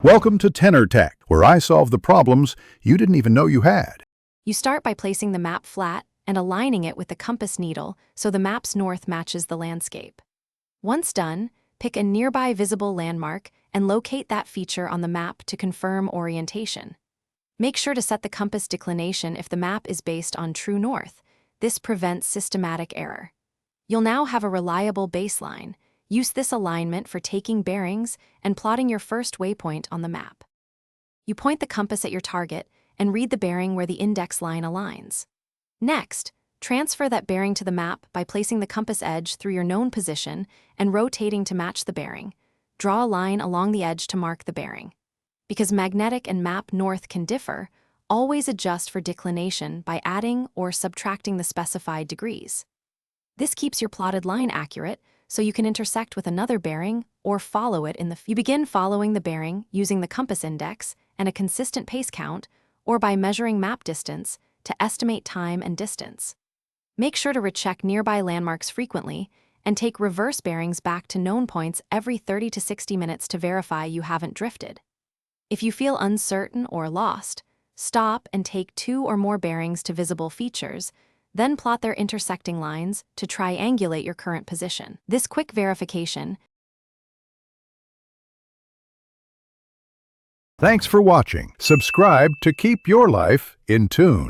Welcome to Tenor Tech, where I solve the problems you didn't even know you had. You start by placing the map flat and aligning it with the compass needle so the map's north matches the landscape. Once done, pick a nearby visible landmark and locate that feature on the map to confirm orientation. Make sure to set the compass declination if the map is based on true north. This prevents systematic error. You'll now have a reliable baseline. Use this alignment for taking bearings and plotting your first waypoint on the map. You point the compass at your target and read the bearing where the index line aligns. Next, transfer that bearing to the map by placing the compass edge through your known position and rotating to match the bearing. Draw a line along the edge to mark the bearing. Because magnetic and map north can differ, always adjust for declination by adding or subtracting the specified degrees. This keeps your plotted line accurate, so you can intersect with another bearing or follow it in the You begin following the bearing using the compass index and a consistent pace count, or by measuring map distance to estimate time and distance. Make sure to recheck nearby landmarks frequently and take reverse bearings back to known points every 30 to 60 minutes to verify you haven't drifted. If you feel uncertain or lost, stop and take 2 or more bearings to visible features, then plot their intersecting lines to triangulate your current position. This quick verification. Thanks for watching. Subscribe to keep your life in tune.